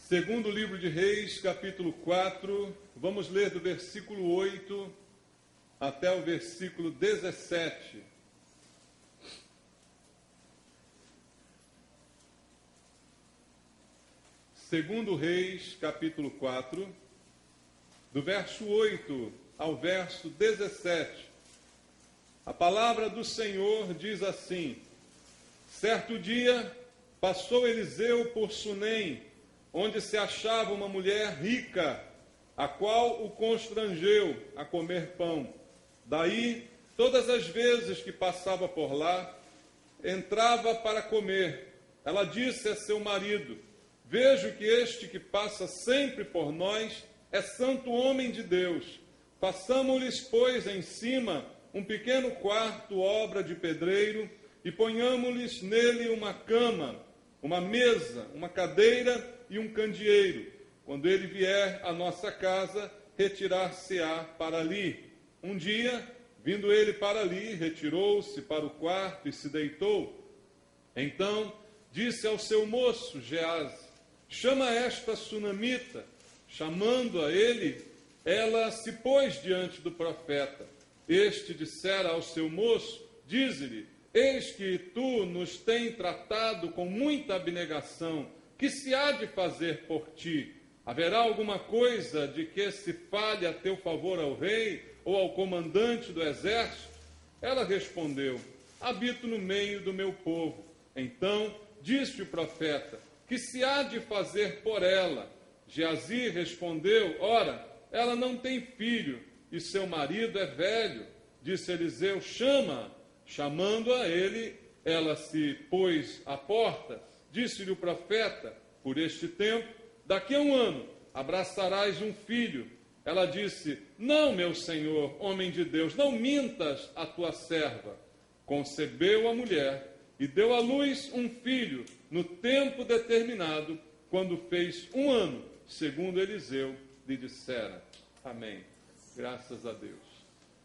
Segundo livro de Reis, capítulo 4, vamos ler do versículo 8 até o versículo 17. Segundo Reis, capítulo 4, do verso 8 ao verso 17. A palavra do Senhor diz assim: Certo dia passou Eliseu por Sunem, onde se achava uma mulher rica, a qual o constrangeu a comer pão. Daí, todas as vezes que passava por lá, entrava para comer. Ela disse a seu marido: Vejo que este que passa sempre por nós é santo homem de Deus. Façamo-lhes, pois, em cima um pequeno quarto, obra de pedreiro, e ponhamo-lhes nele uma cama, uma mesa, uma cadeira e um candeeiro. Quando ele vier à nossa casa, retirar-se-á para ali. Um dia, vindo ele para ali, retirou-se para o quarto e se deitou. Então disse ao seu moço Geazi: Chama esta sunamita. Chamando a ele, ela se pôs diante do profeta. Este dissera ao seu moço: Dize-lhe: Eis que tu nos tens tratado com muita abnegação. Que se há de fazer por ti? Haverá alguma coisa de que se fale a teu favor ao rei ou ao comandante do exército? Ela respondeu: Habito no meio do meu povo. Então disse o profeta: Que se há de fazer por ela? Geazi respondeu: Ora, ela não tem filho, e seu marido é velho. Disse Eliseu: Chama-a. Chamando a ele, ela se pôs à porta. Disse-lhe o profeta: Por este tempo, daqui a um ano, abraçarás um filho. Ela disse: Não, meu senhor, homem de Deus, não mintas a tua serva. Concebeu a mulher e deu à luz um filho no tempo determinado, quando fez um ano, segundo Eliseu lhe dissera. Amém. Graças a Deus.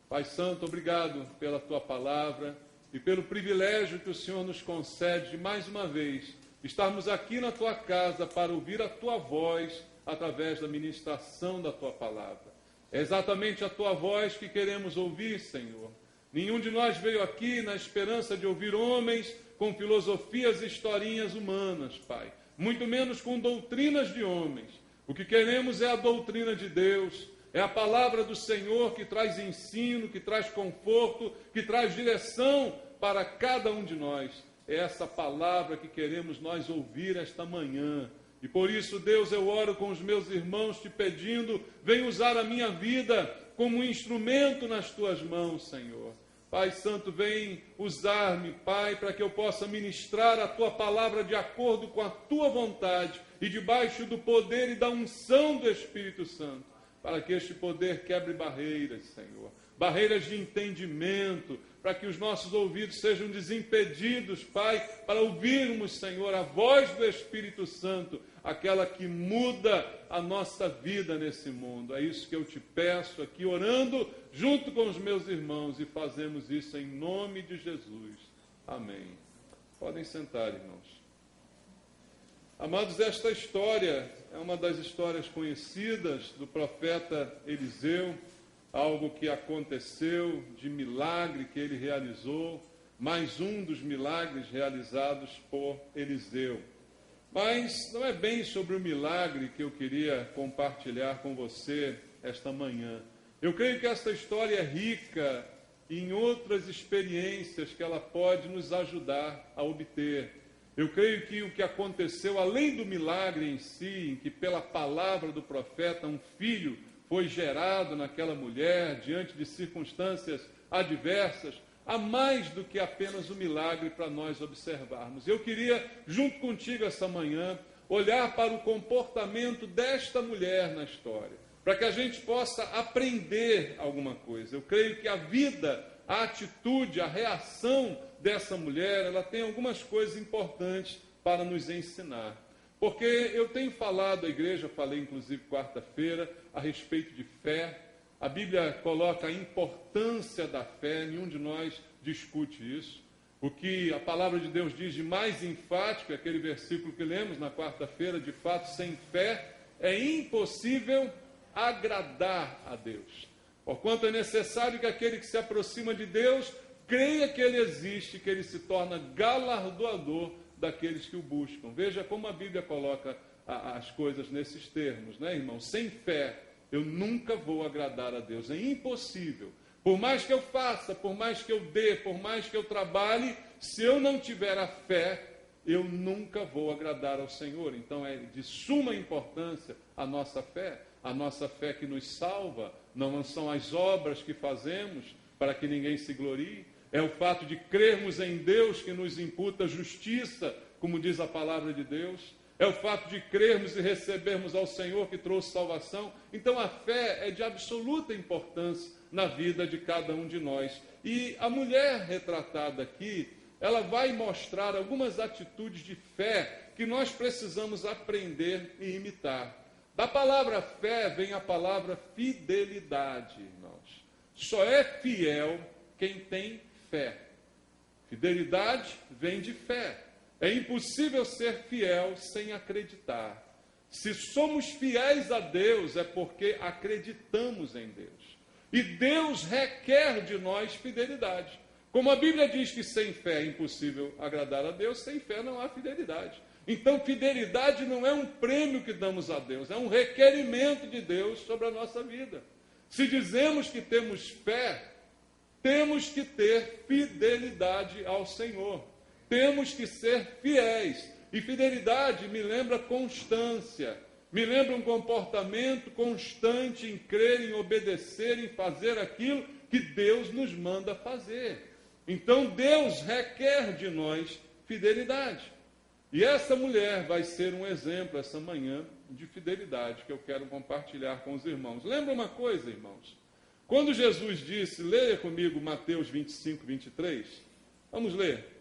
Pai Santo, obrigado pela tua palavra e pelo privilégio que o Senhor nos concede de mais uma vez estarmos aqui na tua casa para ouvir a tua voz através da ministração da tua palavra. É exatamente a tua voz que queremos ouvir, Senhor. Nenhum de nós veio aqui na esperança de ouvir homens com filosofias e historinhas humanas, Pai, muito menos com doutrinas de homens. O que queremos é a doutrina de Deus, é a palavra do Senhor que traz ensino, que traz conforto, que traz direção para cada um de nós. É essa palavra que queremos nós ouvir esta manhã. E por isso, Deus, eu oro com os meus irmãos te pedindo: vem usar a minha vida como um instrumento nas tuas mãos, Senhor. Pai Santo, vem usar-me, Pai, para que eu possa ministrar a tua palavra de acordo com a tua vontade e debaixo do poder e da unção do Espírito Santo, para que este poder quebre barreiras, Senhor, barreiras de entendimento, para que os nossos ouvidos sejam desimpedidos, Pai, para ouvirmos, Senhor, a voz do Espírito Santo, aquela que muda a nossa vida nesse mundo. É isso que eu te peço aqui, orando junto com os meus irmãos, e fazemos isso em nome de Jesus. Amém. Podem sentar, irmãos. Amados, esta história é uma das histórias conhecidas do profeta Eliseu, algo que aconteceu, de milagre que ele realizou, mais um dos milagres realizados por Eliseu. Mas não é bem sobre o milagre que eu queria compartilhar com você esta manhã. Eu creio que esta história é rica em outras experiências que ela pode nos ajudar a obter. Eu creio que o que aconteceu, além do milagre em si, em que pela palavra do profeta um filho foi gerado naquela mulher, diante de circunstâncias adversas, há mais do que apenas o milagre para nós observarmos. Eu queria, junto contigo essa manhã, olhar para o comportamento desta mulher na história, para que a gente possa aprender alguma coisa. Eu creio que a vida, a atitude, a reação dessa mulher, ela tem algumas coisas importantes para nos ensinar. Porque eu tenho falado à igreja, falei inclusive quarta-feira, a respeito de fé. A Bíblia coloca a importância da fé, nenhum de nós discute isso. O que a palavra de Deus diz de mais enfático, é aquele versículo que lemos na quarta-feira, de fato, sem fé é impossível agradar a Deus. Porquanto é necessário que aquele que se aproxima de Deus creia que Ele existe, que Ele se torna galardoador daqueles que o buscam. Veja como a Bíblia coloca as coisas nesses termos, né, irmão? Sem fé eu nunca vou agradar a Deus, é impossível. Por mais que eu faça, por mais que eu dê, por mais que eu trabalhe, se eu não tiver a fé, eu nunca vou agradar ao Senhor. Então é de suma importância a nossa fé que nos salva. Não são as obras que fazemos para que ninguém se glorie, é o fato de crermos em Deus que nos imputa justiça, como diz a palavra de Deus, é o fato de crermos e recebermos ao Senhor que trouxe salvação. Então a fé é de absoluta importância na vida de cada um de nós. E a mulher retratada aqui, ela vai mostrar algumas atitudes de fé que nós precisamos aprender e imitar. Da palavra fé vem a palavra fidelidade, irmãos. Só é fiel quem tem fé. Fidelidade vem de fé. É impossível ser fiel sem acreditar. Se somos fiéis a Deus, é porque acreditamos em Deus. E Deus requer de nós fidelidade. Como a Bíblia diz que sem fé é impossível agradar a Deus, sem fé não há fidelidade. Então, fidelidade não é um prêmio que damos a Deus, é um requerimento de Deus sobre a nossa vida. Se dizemos que temos fé, temos que ter fidelidade ao Senhor. Temos que ser fiéis. E fidelidade me lembra constância, me lembra um comportamento constante em crer, em obedecer, em fazer aquilo que Deus nos manda fazer. Então Deus requer de nós fidelidade. E essa mulher vai ser um exemplo essa manhã de fidelidade que eu quero compartilhar com os irmãos. Lembra uma coisa, irmãos? Quando Jesus disse, leia comigo Mateus 25, 23. Vamos ler.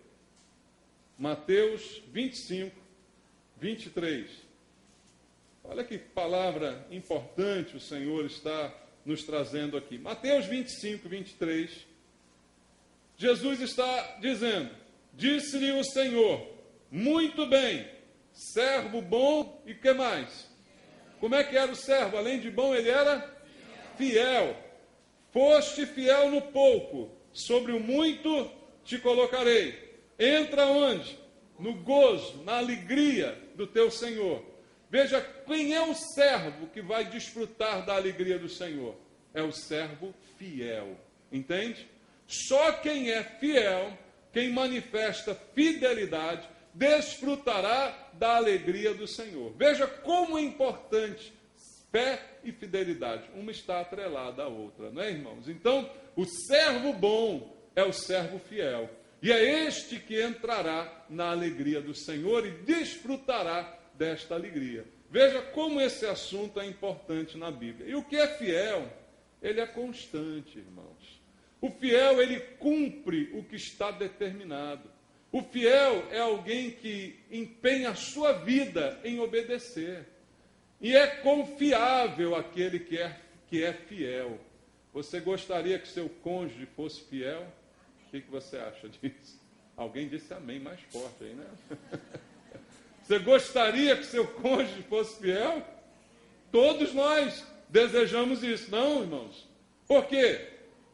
Mateus 25, 23. Olha que palavra importante o Senhor está nos trazendo aqui. Mateus 25, 23. Jesus está dizendo, disse-lhe o Senhor, muito bem, servo bom e que mais? Como é que era o servo? Além de bom, ele era fiel. Foste fiel no pouco, sobre o muito te colocarei. Entra onde? No gozo, na alegria do teu Senhor. Veja, quem é o servo que vai desfrutar da alegria do Senhor? É o servo fiel. Entende? Só quem é fiel, quem manifesta fidelidade, desfrutará da alegria do Senhor. Veja como é importante fé e fidelidade. Uma está atrelada à outra, não é, irmãos? Então, o servo bom é o servo fiel. E é este que entrará na alegria do Senhor e desfrutará desta alegria. Veja como esse assunto é importante na Bíblia. E o que é fiel? Ele é constante, irmãos. O fiel, ele cumpre o que está determinado. O fiel é alguém que empenha a sua vida em obedecer. E é confiável aquele que é fiel. Você gostaria que seu cônjuge fosse fiel? O que você acha disso? Alguém disse amém mais forte aí, né? Você gostaria que seu cônjuge fosse fiel? Todos nós desejamos isso, não, irmãos? Por quê?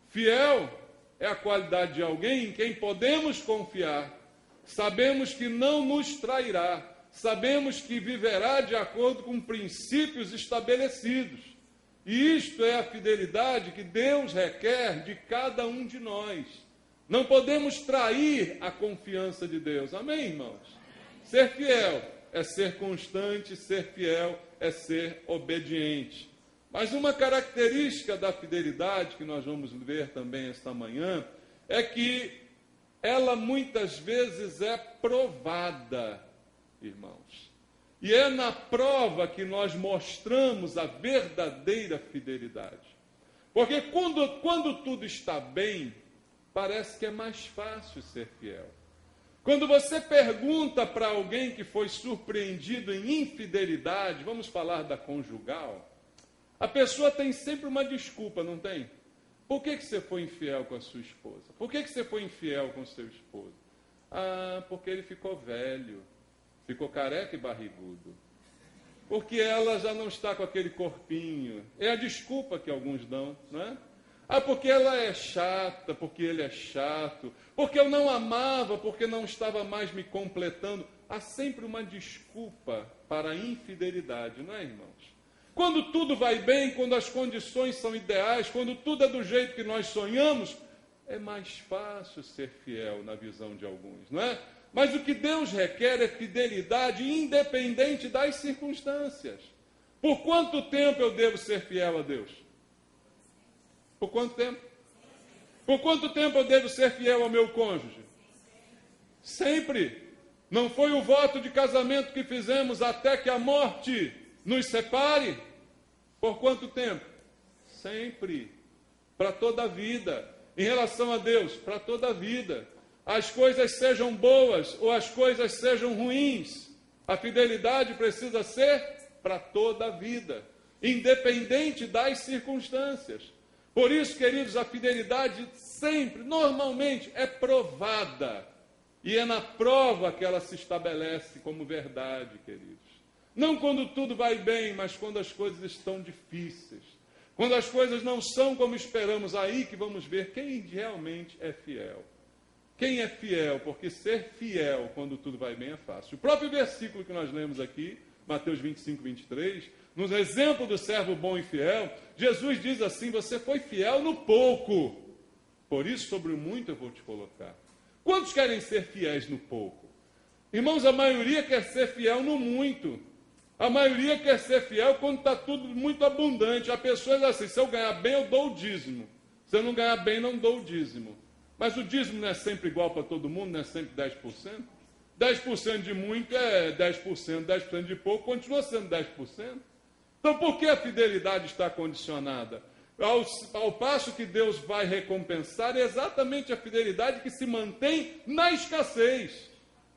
Fiel é a qualidade de alguém em quem podemos confiar. Sabemos que não nos trairá. Sabemos que viverá de acordo com princípios estabelecidos. E isto é a fidelidade que Deus requer de cada um de nós. Não podemos trair a confiança de Deus. Amém, irmãos? Ser fiel é ser constante, ser fiel é ser obediente. Mas uma característica da fidelidade, que nós vamos ver também esta manhã, é que ela muitas vezes é provada, irmãos. E é na prova que nós mostramos a verdadeira fidelidade. Porque quando tudo está bem, parece que é mais fácil ser fiel. Quando você pergunta para alguém que foi surpreendido em infidelidade, vamos falar da conjugal, a pessoa tem sempre uma desculpa, não tem? Por que você foi infiel com a sua esposa? Por que você foi infiel com o seu esposo? Ah, porque ele ficou velho, ficou careca e barrigudo. Porque ela já não está com aquele corpinho. É a desculpa que alguns dão, não é? Ah, porque ela é chata, porque ele é chato, porque eu não amava, porque não estava mais me completando. Há sempre uma desculpa para a infidelidade, não é, irmãos? Quando tudo vai bem, quando as condições são ideais, quando tudo é do jeito que nós sonhamos, é mais fácil ser fiel na visão de alguns, não é? Mas o que Deus requer é fidelidade independente das circunstâncias. Por quanto tempo eu devo ser fiel a Deus? Por quanto tempo? Por quanto tempo eu devo ser fiel ao meu cônjuge? Sempre. Não foi o voto de casamento que fizemos até que a morte nos separe? Por quanto tempo? Sempre. Para toda a vida. Em relação a Deus, para toda a vida. As coisas sejam boas ou as coisas sejam ruins, a fidelidade precisa ser para toda a vida, independente das circunstâncias. Por isso, queridos, a fidelidade sempre, normalmente, é provada. E é na prova que ela se estabelece como verdade, queridos. Não quando tudo vai bem, mas quando as coisas estão difíceis. Quando as coisas não são como esperamos, aí que vamos ver quem realmente é fiel. Quem é fiel? Porque ser fiel quando tudo vai bem é fácil. O próprio versículo que nós lemos aqui, Mateus 25, 23, no exemplo do servo bom e fiel, Jesus diz assim: você foi fiel no pouco, por isso sobre o muito eu vou te colocar. Quantos querem ser fiéis no pouco? Irmãos, a maioria quer ser fiel no muito. A maioria quer ser fiel quando está tudo muito abundante. A pessoa diz assim: se eu ganhar bem, eu dou o dízimo. Se eu não ganhar bem, não dou o dízimo. Mas o dízimo não é sempre igual para todo mundo, não é sempre 10%? 10% de muito é 10%, 10% de pouco continua sendo 10%. Então, por que a fidelidade está condicionada? Ao passo que Deus vai recompensar, é exatamente a fidelidade que se mantém na escassez,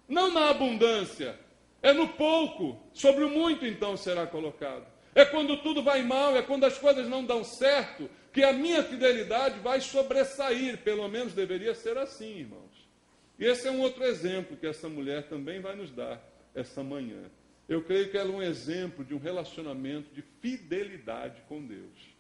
não na abundância. É no pouco, sobre o muito então será colocado. É quando tudo vai mal, é quando as coisas não dão certo, que a minha fidelidade vai sobressair, pelo menos deveria ser assim, irmãos. E esse é um outro exemplo que essa mulher também vai nos dar essa manhã. Eu creio que ela é um exemplo de um relacionamento de fidelidade com Deus.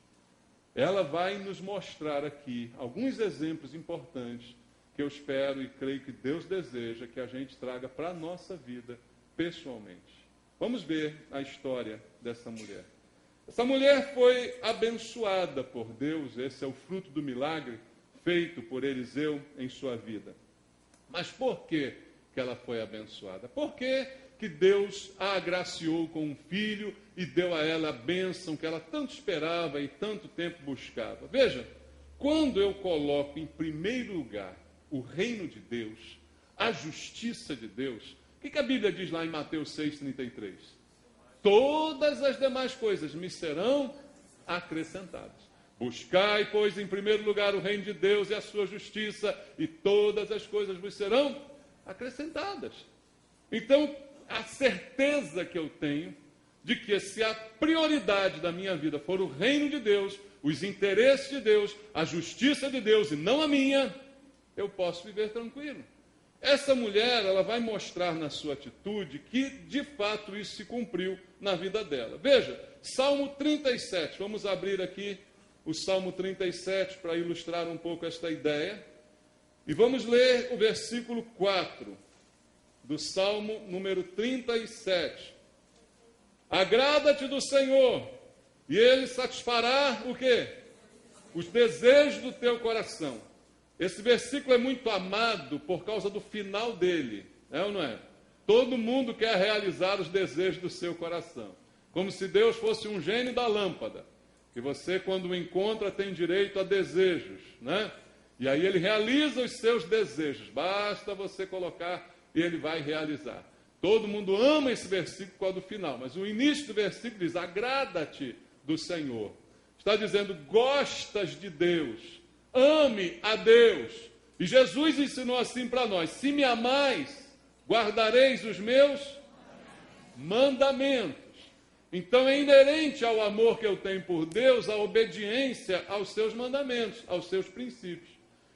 Ela vai nos mostrar aqui alguns exemplos importantes que eu espero e creio que Deus deseja que a gente traga para a nossa vida pessoalmente. Vamos ver a história dessa mulher. Essa mulher foi abençoada por Deus, esse é o fruto do milagre feito por Eliseu em sua vida. Mas por que ela foi abençoada? Por que Deus a agraciou com um filho e deu a ela a bênção que ela tanto esperava e tanto tempo buscava? Veja, quando eu coloco em primeiro lugar o reino de Deus, a justiça de Deus, o que a Bíblia diz lá em Mateus 6,33? Todas as demais coisas me serão acrescentadas. Buscai, pois, em primeiro lugar o reino de Deus e a sua justiça, e todas as coisas vos serão acrescentadas. Então, a certeza que eu tenho de que se a prioridade da minha vida for o reino de Deus, os interesses de Deus, a justiça de Deus e não a minha, eu posso viver tranquilo. Essa mulher, ela vai mostrar na sua atitude que, de fato, isso se cumpriu na vida dela. Veja, Salmo 37, vamos abrir aqui o Salmo 37 para ilustrar um pouco esta ideia. E vamos ler o versículo 4 do Salmo número 37. Agrada-te do Senhor, e Ele satisfará o quê? Os desejos do teu coração. Esse versículo é muito amado por causa do final dele, é ou não é? Todo mundo quer realizar os desejos do seu coração, como se Deus fosse um gênio da lâmpada, que você, quando o encontra, tem direito a desejos, né? E aí ele realiza os seus desejos, basta você colocar e ele vai realizar. Todo mundo ama esse versículo por causa do final, mas o início do versículo diz: agrada-te do Senhor. Está dizendo, gostas de Deus. Ame a Deus. E Jesus ensinou assim para nós: se me amais, guardareis os meus mandamentos. Então é inerente ao amor que eu tenho por Deus a obediência aos seus mandamentos, aos seus princípios.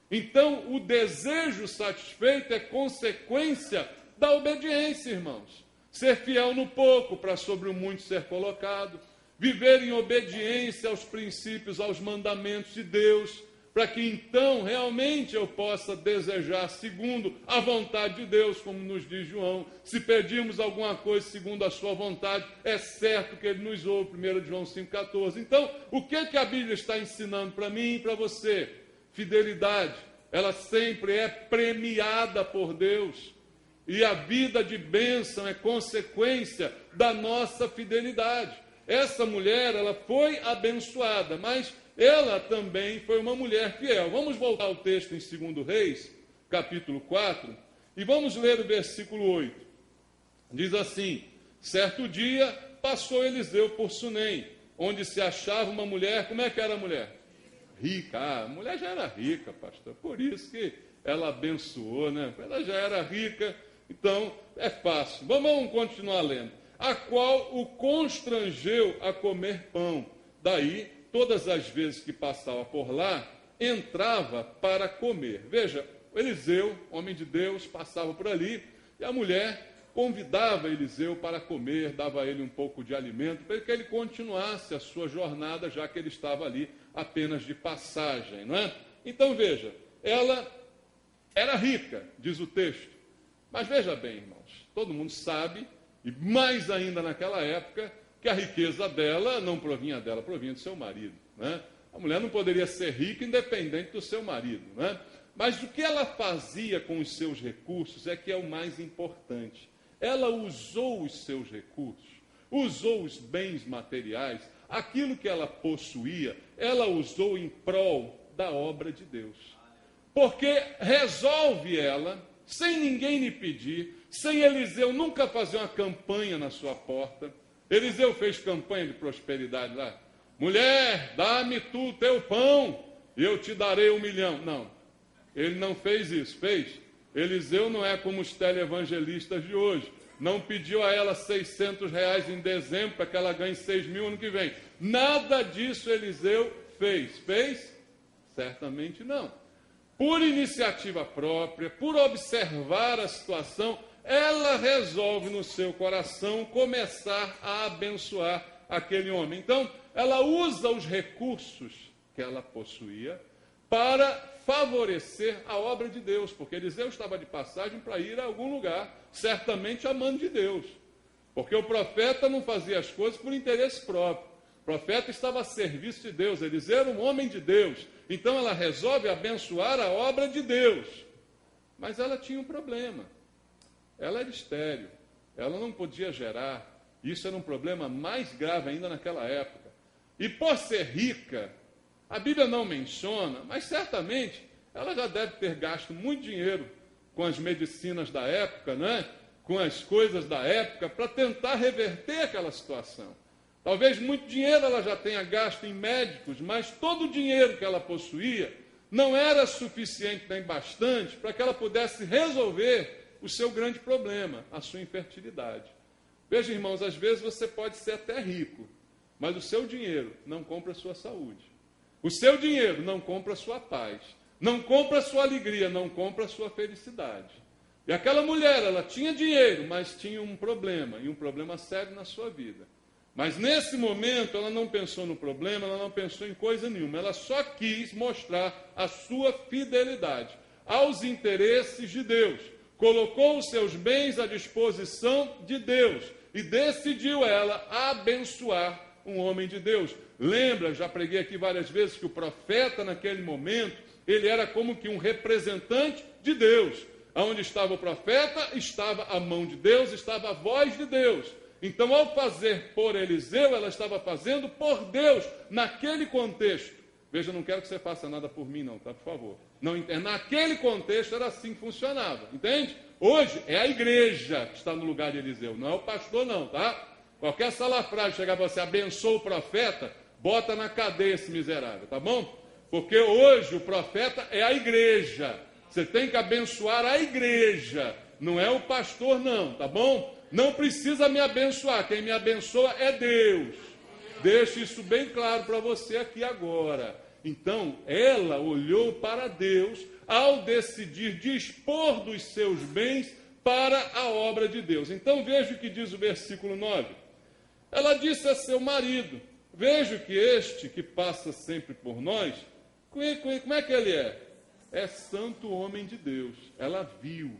Então, o desejo satisfeito é consequência da obediência, irmãos. Ser fiel no pouco, para sobre o muito ser colocado. Viver em obediência aos princípios, aos mandamentos de Deus, para que então realmente eu possa desejar segundo a vontade de Deus, como nos diz João. Se pedirmos alguma coisa segundo a sua vontade, é certo que Ele nos ouve, 1 João 5,14. Então, o que a Bíblia está ensinando para mim e para você? Fidelidade, ela sempre é premiada por Deus. E a vida de bênção é consequência da nossa fidelidade. Essa mulher, ela foi abençoada, mas ela também foi uma mulher fiel. Vamos voltar ao texto em 2 Reis, capítulo 4, e vamos ler o versículo 8. Diz assim: certo dia passou Eliseu por Sunem, onde se achava uma mulher. Como é que era a mulher? Rica. Ah, a mulher já era rica, pastor. Por isso que ela abençoou, né? Ela já era rica, então é fácil. Vamos continuar lendo. A qual o constrangeu a comer pão. Daí, todas as vezes que passava por lá, entrava para comer. Veja, Eliseu, homem de Deus, passava por ali, e a mulher convidava Eliseu para comer, dava a ele um pouco de alimento, para que ele continuasse a sua jornada, já que ele estava ali apenas de passagem, não é? Então, veja, ela era rica, diz o texto. Mas veja bem, irmãos, todo mundo sabe, e mais ainda naquela época, que a riqueza dela não provinha dela, provinha do seu marido, né? A mulher não poderia ser rica independente do seu marido, né? Mas o que ela fazia com os seus recursos é que é o mais importante. Ela usou os seus recursos, usou os bens materiais, aquilo que ela possuía, ela usou em prol da obra de Deus. Porque resolve ela, sem ninguém lhe pedir, sem Eliseu nunca fazer uma campanha na sua porta. Eliseu fez campanha de prosperidade lá. Mulher, dá-me tu teu pão, e eu te darei 1 milhão. Não, ele não fez isso. Fez? Eliseu não é como os televangelistas de hoje. Não pediu a ela R$600 em dezembro para que ela ganhe 6 mil ano que vem. Nada disso Eliseu fez. Fez? Certamente não. Por iniciativa própria, por observar a situação, ela resolve no seu coração começar a abençoar aquele homem. Então, ela usa os recursos que ela possuía para favorecer a obra de Deus, porque Eliseu estava de passagem para ir a algum lugar, certamente amando de Deus, porque o profeta não fazia as coisas por interesse próprio. O profeta estava a serviço de Deus, Eliseu era um homem de Deus, então ela resolve abençoar a obra de Deus. Mas ela tinha um problema. Ela era estéril, ela não podia gerar. Isso era um problema mais grave ainda naquela época. E por ser rica, a Bíblia não menciona, mas certamente ela já deve ter gasto muito dinheiro com as medicinas da época, né? Com as coisas da época, para tentar reverter aquela situação. Talvez muito dinheiro ela já tenha gasto em médicos, mas todo o dinheiro que ela possuía não era suficiente nem bastante para que ela pudesse resolver o seu grande problema, a sua infertilidade. Veja, irmãos, às vezes você pode ser até rico, mas o seu dinheiro não compra a sua saúde. O seu dinheiro não compra a sua paz, não compra a sua alegria, não compra a sua felicidade. E aquela mulher, ela tinha dinheiro, mas tinha um problema, e um problema sério na sua vida. Mas nesse momento ela não pensou no problema, ela não pensou em coisa nenhuma, ela só quis mostrar a sua fidelidade aos interesses de Deus. Colocou os seus bens à disposição de Deus e decidiu ela abençoar um homem de Deus. Lembra, já preguei aqui várias vezes, que o profeta naquele momento, ele era como que um representante de Deus. Onde estava o profeta, estava a mão de Deus, estava a voz de Deus. Então, ao fazer por Eliseu, ela estava fazendo por Deus, naquele contexto. Veja, não quero que você faça nada por mim não, tá? Por favor. Não, naquele contexto era assim que funcionava, entende? Hoje é a igreja que está no lugar de Eliseu, não é o pastor não, tá? Qualquer salafrário chegar para você, abençoa o profeta, bota na cadeia esse miserável, tá bom? Porque hoje o profeta é a igreja. Você tem que abençoar a igreja, não é o pastor não, tá bom? Não precisa me abençoar, quem me abençoa é Deus. Deixe isso bem claro para você aqui agora. Então, ela olhou para Deus ao decidir dispor dos seus bens para a obra de Deus. Então, veja o que diz o versículo 9. Ela disse a seu marido: vejo que este que passa sempre por nós, como é que ele é? É santo homem de Deus. Ela viu,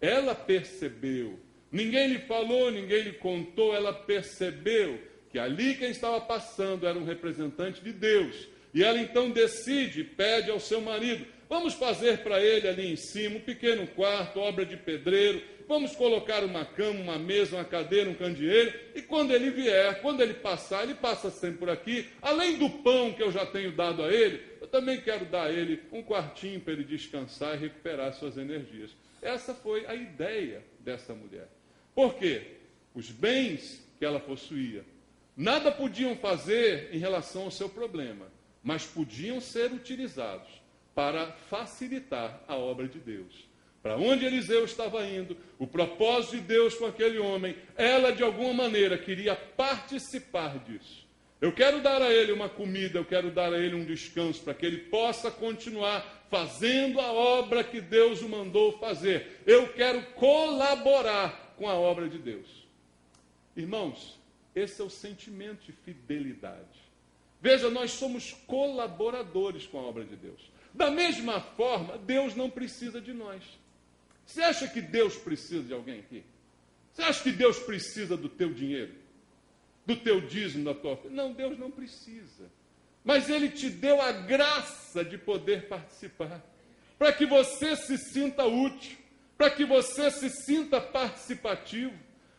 ela percebeu. Ninguém lhe falou, ninguém lhe contou, ela percebeu que ali quem estava passando era um representante de Deus. E ela então decide, pede ao seu marido: vamos fazer para ele ali em cima um pequeno quarto, obra de pedreiro, vamos colocar uma cama, uma mesa, uma cadeira, um candeeiro, e quando ele vier, quando ele passar, ele passa sempre por aqui, além do pão que eu já tenho dado a ele, eu também quero dar a ele um quartinho para ele descansar e recuperar suas energias. Essa foi a ideia dessa mulher. Por quê? Os bens que ela possuía nada podiam fazer em relação ao seu problema, mas podiam ser utilizados para facilitar a obra de Deus. Para onde Eliseu estava indo, o propósito de Deus com aquele homem, ela de alguma maneira queria participar disso. Eu quero dar a ele uma comida, eu quero dar a ele um descanso, para que ele possa continuar fazendo a obra que Deus o mandou fazer. Eu quero colaborar com a obra de Deus. Irmãos, esse é o sentimento de fidelidade. Veja, nós somos colaboradores com a obra de Deus. Da mesma forma, Deus não precisa de nós. Você acha que Deus precisa de alguém aqui? Você acha que Deus precisa do teu dinheiro? Do teu dízimo, da tua oferta? Não, Deus não precisa. Mas Ele te deu a graça de poder participar. Para que você se sinta útil. Para que você se sinta participativo.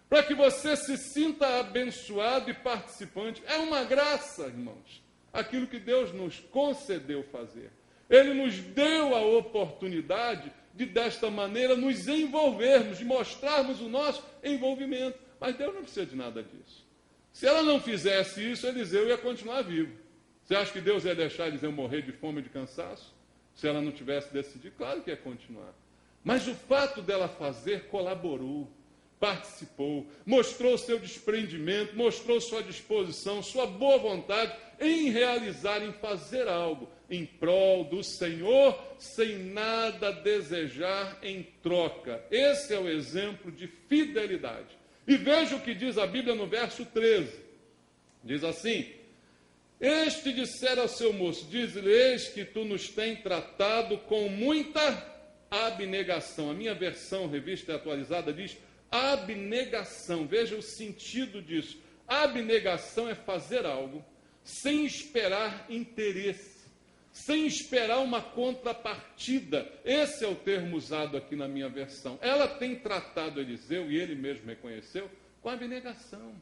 Para que você se sinta abençoado e participante. É uma graça, irmãos, aquilo que Deus nos concedeu fazer. Ele nos deu a oportunidade de, desta maneira, nos envolvermos, de mostrarmos o nosso envolvimento. Mas Deus não precisa de nada disso. Se ela não fizesse isso, Eliseu ia continuar vivo. Você acha que Deus ia deixar Eliseu morrer de fome e de cansaço? Se ela não tivesse decidido? Claro que ia continuar. Mas o fato dela fazer colaborou, participou, mostrou seu desprendimento, mostrou sua disposição, sua boa vontade em realizar, em fazer algo em prol do Senhor, sem nada desejar em troca. Esse é o exemplo de fidelidade. E veja o que diz a Bíblia no verso 13. Diz assim: este dissera ao seu moço, diz-lhe, eis que tu nos tens tratado com muita abnegação. A minha versão, revista e atualizada, diz abnegação. Veja o sentido disso. Abnegação é fazer algo sem esperar interesse, sem esperar uma contrapartida. Esse é o termo usado aqui na minha versão. Ela tem tratado Eliseu, e ele mesmo reconheceu, com abnegação.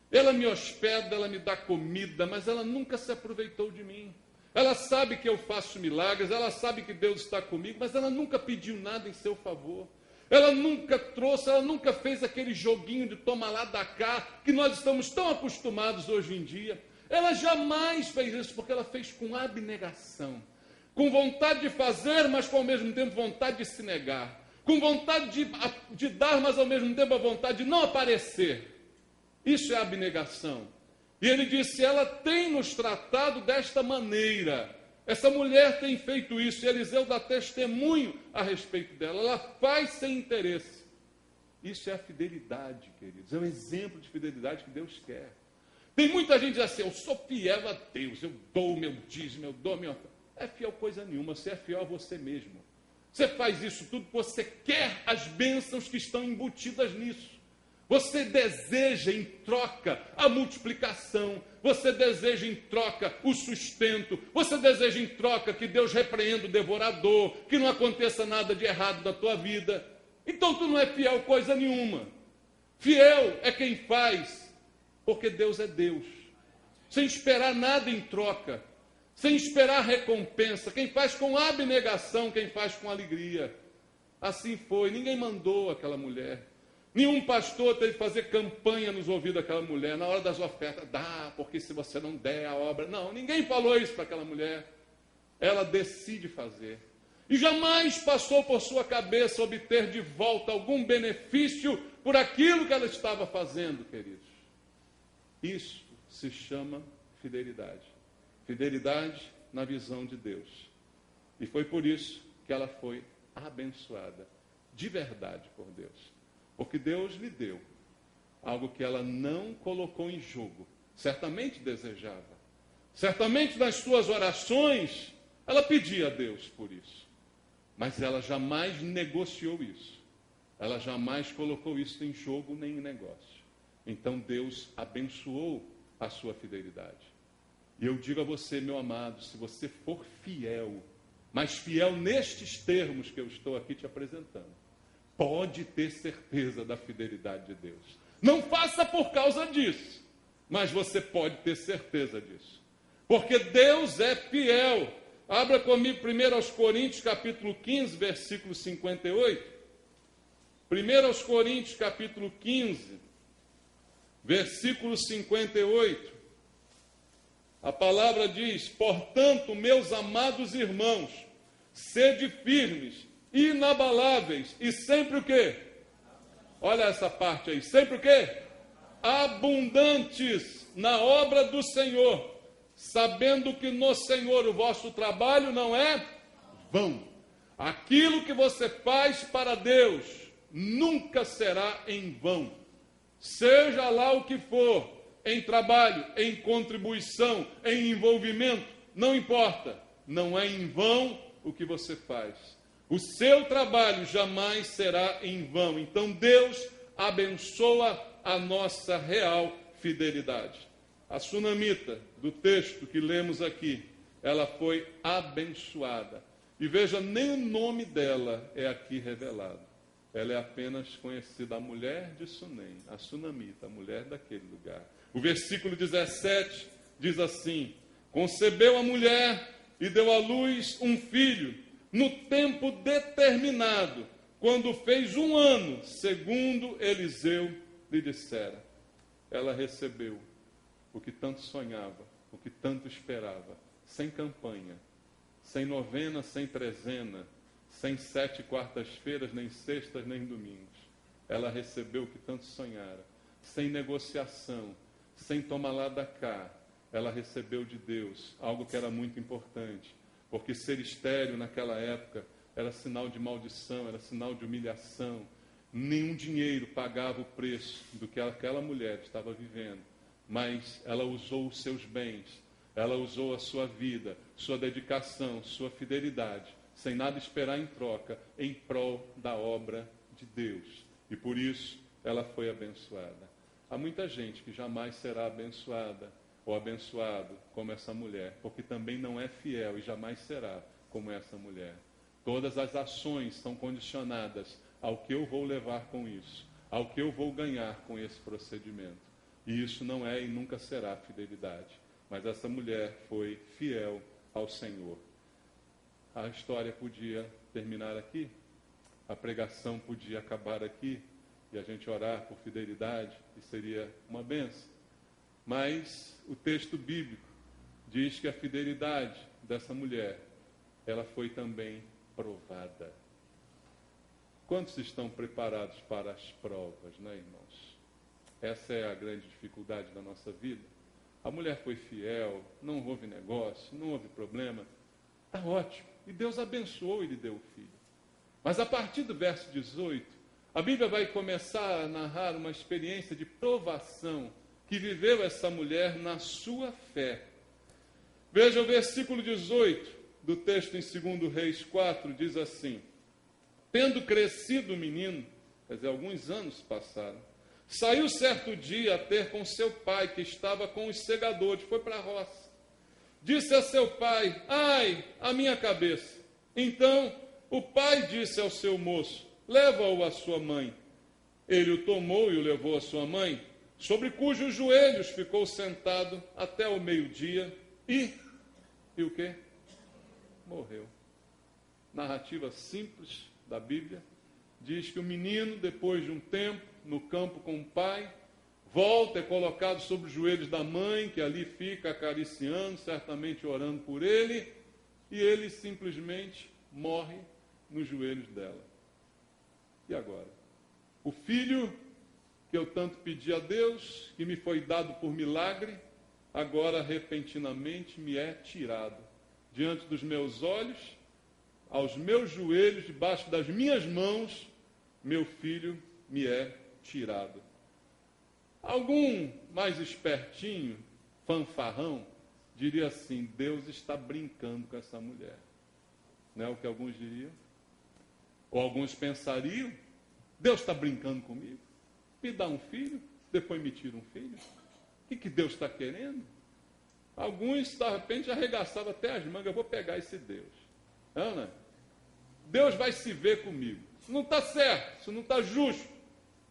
Ela me hospeda, ela me dá comida, mas ela nunca se aproveitou de mim. Ela sabe que eu faço milagres, ela sabe que Deus está comigo, mas ela nunca pediu nada em seu favor. Ela nunca trouxe, ela nunca fez aquele joguinho de toma lá, dá cá, que nós estamos tão acostumados hoje em dia. Ela jamais fez isso, porque ela fez com abnegação. Com vontade de fazer, mas com ao mesmo tempo vontade de se negar. Com vontade de dar, mas ao mesmo tempo a vontade de não aparecer. Isso é abnegação. E ele disse, ela tem nos tratado desta maneira. Essa mulher tem feito isso, e Eliseu dá testemunho a respeito dela. Ela faz sem interesse. Isso é a fidelidade, queridos. É um exemplo de fidelidade que Deus quer. Tem muita gente que diz assim, eu sou fiel a Deus, eu dou o meu dízimo, eu dou a minha... É fiel coisa nenhuma, você é fiel a você mesmo. Você faz isso tudo porque você quer as bênçãos que estão embutidas nisso. Você deseja em troca a multiplicação, você deseja em troca o sustento, você deseja em troca que Deus repreenda o devorador, que não aconteça nada de errado na tua vida. Então tu não é fiel coisa nenhuma. Fiel é quem faz, porque Deus é Deus, sem esperar nada em troca, sem esperar recompensa, quem faz com abnegação, quem faz com alegria. Assim foi, ninguém mandou aquela mulher. Nenhum pastor teve que fazer campanha nos ouvidos daquela mulher, na hora das ofertas, dá, porque se você não der a obra... Não, ninguém falou isso para aquela mulher. Ela decide fazer. E jamais passou por sua cabeça obter de volta algum benefício por aquilo que ela estava fazendo, queridos. Isso se chama fidelidade. Fidelidade na visão de Deus. E foi por isso que ela foi abençoada, de verdade por Deus. Porque Deus lhe deu algo que ela não colocou em jogo. Certamente desejava. Certamente nas suas orações, ela pedia a Deus por isso. Mas ela jamais negociou isso. Ela jamais colocou isso em jogo nem em negócio. Então Deus abençoou a sua fidelidade. E eu digo a você, meu amado, se você for fiel, mas fiel nestes termos que eu estou aqui te apresentando, pode ter certeza da fidelidade de Deus. Não faça por causa disso, mas você pode ter certeza disso. Porque Deus é fiel. Abra comigo 1 Coríntios capítulo 15, versículo 58. 1 Coríntios capítulo 15, versículo 58. A palavra diz: portanto, meus amados irmãos, sede firmes, inabaláveis, e sempre o quê? Olha essa parte aí, sempre o quê? Abundantes na obra do Senhor, sabendo que no Senhor o vosso trabalho não é vão. Aquilo que você faz para Deus nunca será em vão. Seja lá o que for, em trabalho, em contribuição, em envolvimento, não importa, não é em vão o que você faz. O seu trabalho jamais será em vão. Então Deus abençoa a nossa real fidelidade. A sunamita, do texto que lemos aqui, ela foi abençoada. E veja, nem o nome dela é aqui revelado. Ela é apenas conhecida a mulher de Sunem, a sunamita, a mulher daquele lugar. O versículo 17 diz assim: concebeu a mulher e deu à luz um filho, no tempo determinado, quando fez 1 ano, segundo Eliseu lhe dissera. Ela recebeu o que tanto sonhava, o que tanto esperava, sem campanha, sem novena, sem trezena, sem 7 quartas-feiras, nem sextas, nem domingos. Ela recebeu o que tanto sonhara, sem negociação, sem tomar lá da cá. Ela recebeu de Deus algo que era muito importante, porque ser estéril naquela época era sinal de maldição, era sinal de humilhação. Nenhum dinheiro pagava o preço do que aquela mulher estava vivendo, mas ela usou os seus bens, ela usou a sua vida, sua dedicação, sua fidelidade, sem nada esperar em troca, em prol da obra de Deus. E por isso ela foi abençoada. Há muita gente que jamais será abençoada ou abençoado como essa mulher, porque também não é fiel e jamais será como essa mulher. Todas as ações são condicionadas ao que eu vou levar com isso, ao que eu vou ganhar com esse procedimento. E isso não é e nunca será fidelidade. Mas essa mulher foi fiel ao Senhor. A história podia terminar aqui, a pregação podia acabar aqui, e a gente orar por fidelidade, e seria uma bênção. Mas o texto bíblico diz que a fidelidade dessa mulher, ela foi também provada. Quantos estão preparados para as provas, né, irmãos? Essa é a grande dificuldade da nossa vida. A mulher foi fiel, não houve negócio, não houve problema. Está ótimo. E Deus abençoou e lhe deu o filho. Mas a partir do verso 18, a Bíblia vai começar a narrar uma experiência de provação que viveu essa mulher na sua fé. Veja o versículo 18 do texto em 2 Reis 4, diz assim: tendo crescido o menino, quer dizer, alguns anos passaram, saiu certo dia a ter com seu pai, que estava com os segadores, foi para a roça. Disse a seu pai: ai, a minha cabeça. Então o pai disse ao seu moço: leva-o à sua mãe. Ele o tomou e o levou à sua mãe, sobre cujos joelhos ficou sentado até o meio-dia e o quê? Morreu. Narrativa simples da Bíblia. Diz que o menino, depois de um tempo, no campo com o pai, volta, é colocado sobre os joelhos da mãe, que ali fica acariciando, certamente orando por ele, e ele simplesmente morre nos joelhos dela. E agora? O filho que eu tanto pedi a Deus, que me foi dado por milagre, agora repentinamente me é tirado. diante dos meus olhos, aos meus joelhos, debaixo das minhas mãos, meu filho me é tirado. Algum mais espertinho, fanfarrão, diria assim: Deus está brincando com essa mulher. Não é o que alguns diriam? Ou alguns pensariam: Deus está brincando comigo? Me dá um filho, depois me tira um filho? O que Deus está querendo? Alguns, de repente, arregaçavam até as mangas: eu vou pegar esse Deus. Ana, Deus vai se ver comigo. Isso não está certo, isso não está justo.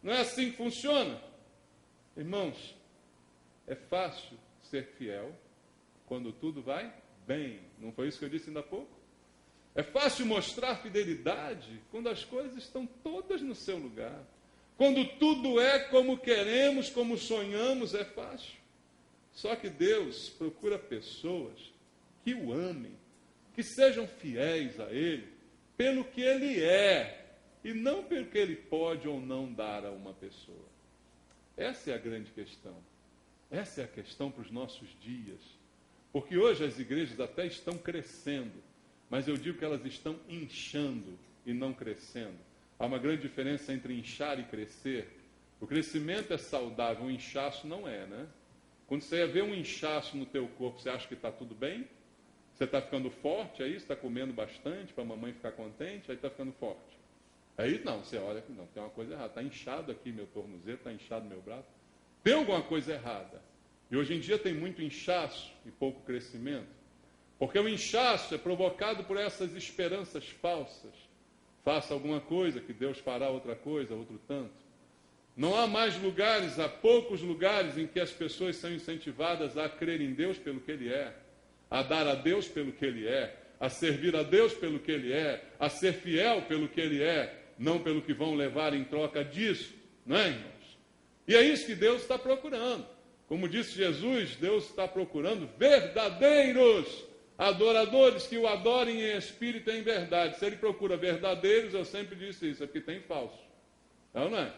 Não é assim que funciona. Irmãos, é fácil ser fiel quando tudo vai bem. Não foi isso que eu disse ainda há pouco? É fácil mostrar fidelidade quando as coisas estão todas no seu lugar. Quando tudo é como queremos, como sonhamos, é fácil. Só que Deus procura pessoas que o amem, que sejam fiéis a Ele, pelo que Ele é, e não pelo que Ele pode ou não dar a uma pessoa. Essa é a grande questão. Essa é a questão para os nossos dias. Porque hoje as igrejas até estão crescendo, mas eu digo que elas estão inchando e não crescendo. Há uma grande diferença entre inchar e crescer. O crescimento é saudável, o inchaço não é, né? Quando você vê um inchaço no teu corpo, você acha que está tudo bem? Você está ficando forte, aí está comendo bastante para a mamãe ficar contente, aí está ficando forte. Aí não, você olha que não, tem uma coisa errada. Está inchado aqui meu tornozelo, está inchado meu braço. Tem alguma coisa errada. E hoje em dia tem muito inchaço e pouco crescimento. Porque o inchaço é provocado por essas esperanças falsas. Faça alguma coisa, que Deus fará outra coisa, outro tanto. Não há mais lugares, há poucos lugares em que as pessoas são incentivadas a crer em Deus pelo que Ele é, a dar a Deus pelo que Ele é, a servir a Deus pelo que Ele é, a ser fiel pelo que Ele é, não pelo que vão levar em troca disso, não é, irmãos? E é isso que Deus está procurando. Como disse Jesus, Deus está procurando verdadeiros adoradores que o adorem em espírito e em verdade. Se Ele procura verdadeiros, eu sempre disse isso, é porque tem falso. Não é?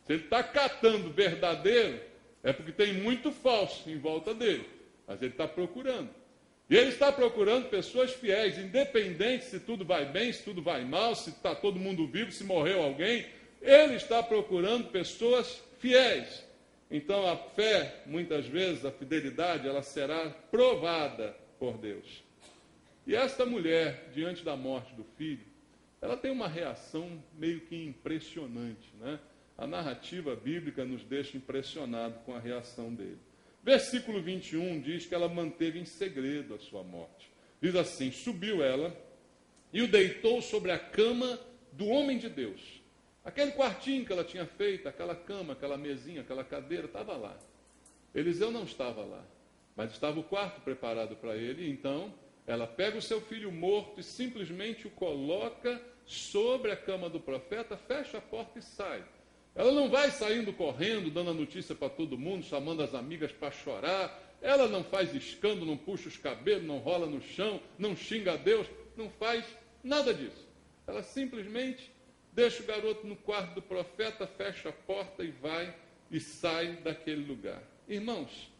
Se Ele está catando verdadeiro, é porque tem muito falso em volta dele. Mas Ele está procurando. E Ele está procurando pessoas fiéis, independente se tudo vai bem, se tudo vai mal, se está todo mundo vivo, se morreu alguém. Ele está procurando pessoas fiéis. Então a fé, muitas vezes, a fidelidade, ela será provada por Deus. E esta mulher, diante da morte do filho, ela tem uma reação meio que impressionante, né? A narrativa bíblica nos deixa impressionados com a reação dele. Versículo 21 diz que ela manteve em segredo a sua morte. Diz assim: subiu ela e o deitou sobre a cama do homem de Deus. Aquele quartinho que ela tinha feito, aquela cama, aquela mesinha, aquela cadeira, estava lá. Eliseu não estava lá, mas estava o quarto preparado para ele. Então, ela pega o seu filho morto e simplesmente o coloca sobre a cama do profeta, fecha a porta e sai. Ela não vai saindo correndo, dando a notícia para todo mundo, chamando as amigas para chorar. Ela não faz escândalo, não puxa os cabelos, não rola no chão, não xinga a Deus, não faz nada disso. Ela simplesmente deixa o garoto no quarto do profeta, fecha a porta e vai e sai daquele lugar. Irmãos,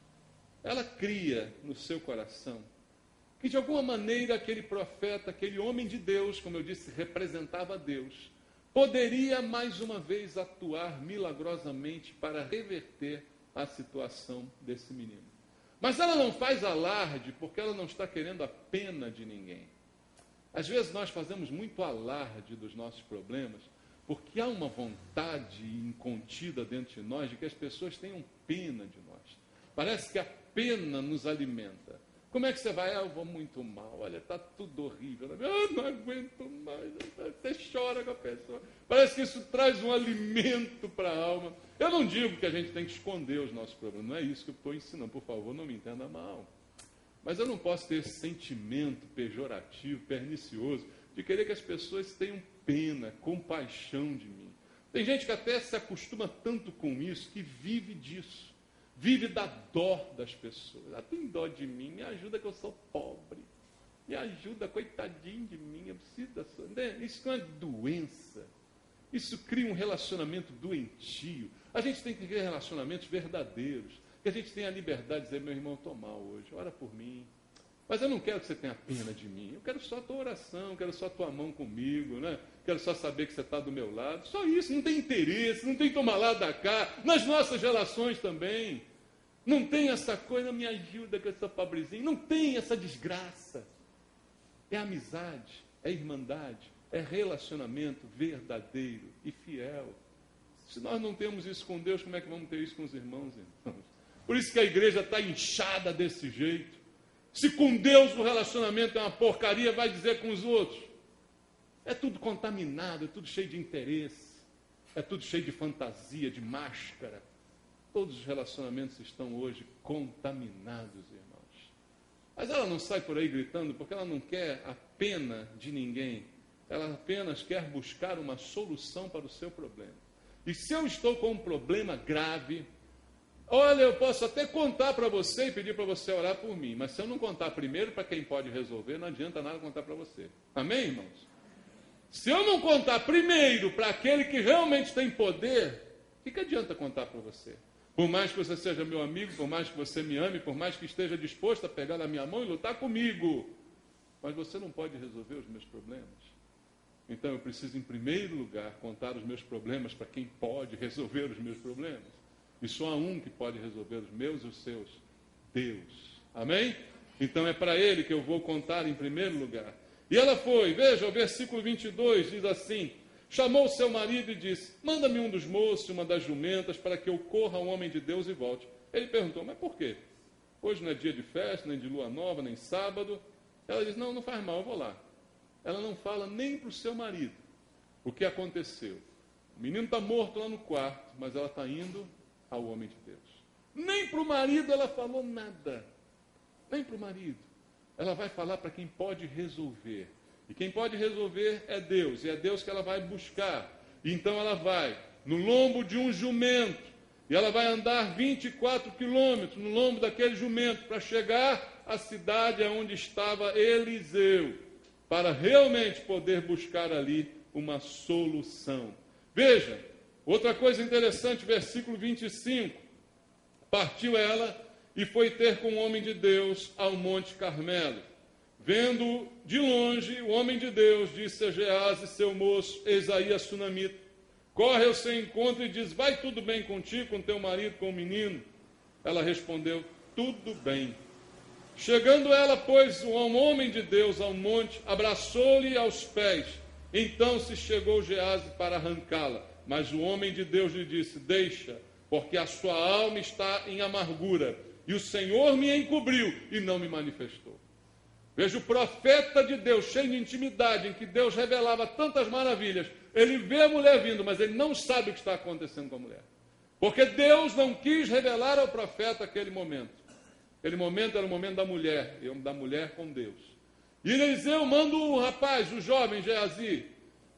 ela cria no seu coração que de alguma maneira aquele profeta, aquele homem de Deus, como eu disse, representava Deus, poderia mais uma vez atuar milagrosamente para reverter a situação desse menino. Mas ela não faz alarde porque ela não está querendo a pena de ninguém. Às vezes nós fazemos muito alarde dos nossos problemas porque há uma vontade incontida dentro de nós de que as pessoas tenham pena de nós. Parece que a pena nos alimenta. Como é que você vai? Eu vou muito mal, olha, está tudo horrível. Eu não aguento mais. Você chora com a pessoa. Parece que isso traz um alimento para a alma. Eu não digo que a gente tem que esconder os nossos problemas, não é isso que eu estou ensinando, por favor, não me entenda mal. Mas eu não posso ter esse sentimento pejorativo, pernicioso, de querer que as pessoas tenham pena, compaixão de mim. Tem gente que até se acostuma tanto com isso, que vive disso. Vive da dó das pessoas. Ah, tem dó de mim, me ajuda que eu sou pobre. Me ajuda, coitadinho de mim, eu preciso da sua... Isso não é doença. Isso cria um relacionamento doentio. A gente tem que ter relacionamentos verdadeiros. Que a gente tenha a liberdade de dizer: meu irmão, eu estou mal hoje, ora por mim. Mas eu não quero que você tenha pena de mim. Eu quero só a tua oração, eu quero só a tua mão comigo, né? Quero só saber que você está do meu lado. Só isso, não tem interesse, não tem tomar lá da cá. Nas nossas relações também. Não tem essa coisa, me ajuda com essa pobrezinha. Não tem essa desgraça. É amizade, é irmandade, é relacionamento verdadeiro e fiel. Se nós não temos isso com Deus, como é que vamos ter isso com os irmãos, então? Por isso que a igreja está inchada desse jeito. Se com Deus o relacionamento é uma porcaria, vai dizer com os outros. É tudo contaminado, é tudo cheio de interesse, é tudo cheio de fantasia, de máscara. Todos os relacionamentos estão hoje contaminados, irmãos. Mas ela não sai por aí gritando porque ela não quer a pena de ninguém. Ela apenas quer buscar uma solução para o seu problema. E se eu estou com um problema grave, olha, eu posso até contar para você e pedir para você orar por mim, mas se eu não contar primeiro para quem pode resolver, não adianta nada contar para você. Amém, irmãos? Se eu não contar primeiro para aquele que realmente tem poder, o que adianta contar para você? Por mais que você seja meu amigo, por mais que você me ame, por mais que esteja disposto a pegar na minha mão e lutar comigo, mas você não pode resolver os meus problemas. Então eu preciso, em primeiro lugar, contar os meus problemas para quem pode resolver os meus problemas. E só há um que pode resolver os meus e os seus: Deus. Amém? Então é para Ele que eu vou contar em primeiro lugar. E ela foi, veja, o versículo 22 diz assim: chamou seu marido e disse: manda-me um dos moços, uma das jumentas, para que eu corra ao homem de Deus e volte. Ele perguntou: mas por quê? Hoje não é dia de festa, nem de lua nova, nem sábado. Ela diz: não faz mal, eu vou lá. Ela não fala nem para o seu marido o que aconteceu. O menino está morto lá no quarto, mas ela está indo ao homem de Deus. Nem para o marido ela falou nada. Nem para o marido. Ela vai falar para quem pode resolver. E quem pode resolver é Deus. E é Deus que ela vai buscar. E então ela vai no lombo de um jumento. E ela vai andar 24 quilômetros no lombo daquele jumento para chegar à cidade onde estava Eliseu. Para realmente poder buscar ali uma solução. Veja, outra coisa interessante, versículo 25. Partiu ela e foi ter com o homem de Deus ao Monte Carmelo. Vendo de longe o homem de Deus, disse a Geazi, seu moço, eis aí a sunamita. Corre ao seu encontro e diz: vai tudo bem contigo, com teu marido, com o menino? Ela respondeu: tudo bem. Chegando ela, pois, o homem de Deus ao monte, abraçou-lhe aos pés. Então se chegou Geazi para arrancá-la. Mas o homem de Deus lhe disse: deixa, porque a sua alma está em amargura. E o Senhor me encobriu e não me manifestou. Veja, o profeta de Deus, cheio de intimidade, em que Deus revelava tantas maravilhas. Ele vê a mulher vindo, mas ele não sabe o que está acontecendo com a mulher. Porque Deus não quis revelar ao profeta aquele momento. Aquele momento era o momento da mulher com Deus. E Eliseu manda o rapaz, o jovem Geazi,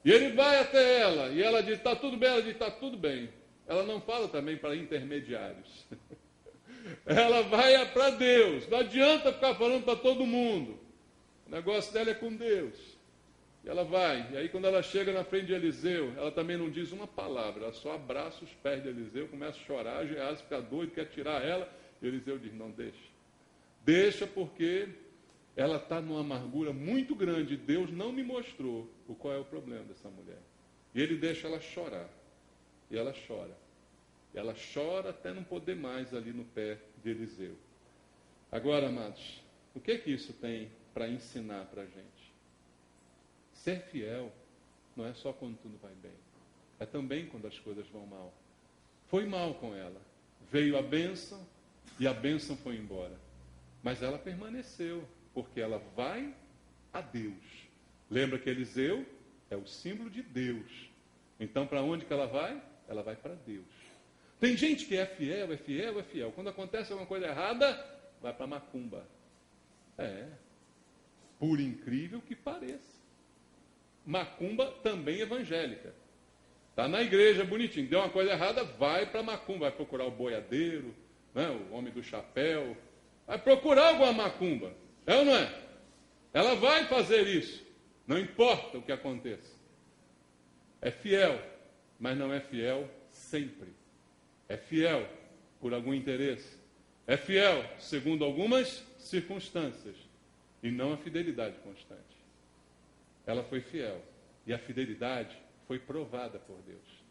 e ele vai até ela, e ela diz: está tudo bem? Ela diz: está tudo bem. Ela não fala também para intermediários. Ela vai para Deus. Não adianta ficar falando para todo mundo. O negócio dela é com Deus. E ela vai. E aí quando ela chega na frente de Eliseu, ela também não diz uma palavra. Ela só abraça os pés de Eliseu, começa a chorar. Geazi fica doido, quer tirar ela. E Eliseu diz: não, deixa. Deixa, porque ela está numa amargura muito grande. Deus não me mostrou qual é o problema dessa mulher. E ele deixa ela chorar. E ela chora. E ela chora até não poder mais ali no pé de Eliseu. Agora, amados, o que isso tem para ensinar para a gente? Ser fiel não é só quando tudo vai bem. É também quando as coisas vão mal. Foi mal com ela. Veio a bênção e a bênção foi embora. Mas ela permaneceu, porque ela vai a Deus. Lembra que Eliseu é o símbolo de Deus. Então, para onde que ela vai? Ela vai para Deus. Tem gente que é fiel, é fiel, é fiel. Quando acontece alguma coisa errada, vai para macumba. Por incrível que pareça. Macumba também evangélica. Está na igreja, bonitinho. Deu uma coisa errada, vai para macumba. Vai procurar o boiadeiro, né, o homem do chapéu. Vai procurar alguma macumba. É ou não é? Ela vai fazer isso. Não importa o que aconteça. É fiel, mas não é fiel sempre. É fiel por algum interesse. É fiel segundo algumas circunstâncias. e não a fidelidade constante. Ela foi fiel, e a fidelidade foi provada por Deus.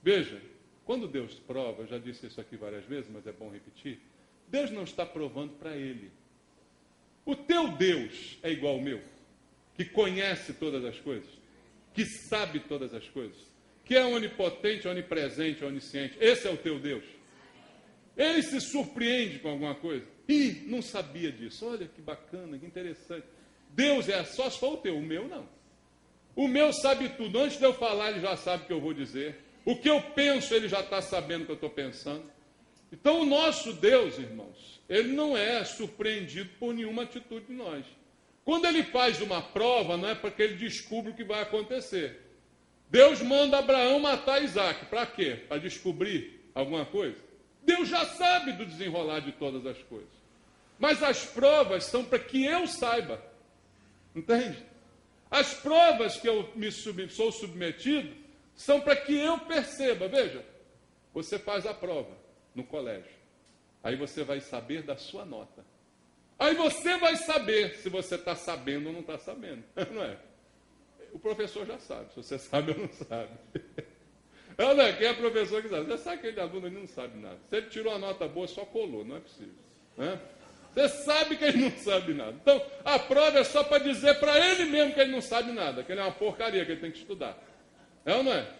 Veja, quando Deus prova, eu já disse isso aqui várias vezes, mas é bom repetir, Deus não está provando para ele. O teu Deus é igual ao meu, que conhece todas as coisas, que sabe todas as coisas, que é onipotente, onipresente, onisciente. Esse é o teu Deus. Ele se surpreende com alguma coisa. Ih, não sabia disso. Olha que bacana, que interessante. Deus é só se for o teu, o meu não. O meu sabe tudo. Antes de eu falar, ele já sabe o que eu vou dizer. O que eu penso, ele já está sabendo o que eu estou pensando. Então, o nosso Deus, irmãos, ele não é surpreendido por nenhuma atitude de nós. Quando ele faz uma prova, não é para que ele descubra o que vai acontecer. Deus manda Abraão matar Isaac. Para quê? Para descobrir alguma coisa? Deus já sabe do desenrolar de todas as coisas. Mas as provas são para que eu saiba. Entende? As provas que eu sou submetido são para que eu perceba. Veja, você faz a prova no colégio. Aí você vai saber da sua nota. Aí você vai saber se você está sabendo ou não está sabendo. Não é? O professor já sabe. Se você sabe ou não sabe. Não é? Quem é professor que sabe? Você sabe que aquele aluno ele não sabe nada. Se ele tirou a nota boa, só colou. Não é possível. Né? Você sabe que ele não sabe nada. Então, a prova é só para dizer para ele mesmo que ele não sabe nada. Que ele é uma porcaria, que ele tem que estudar. É ou não é?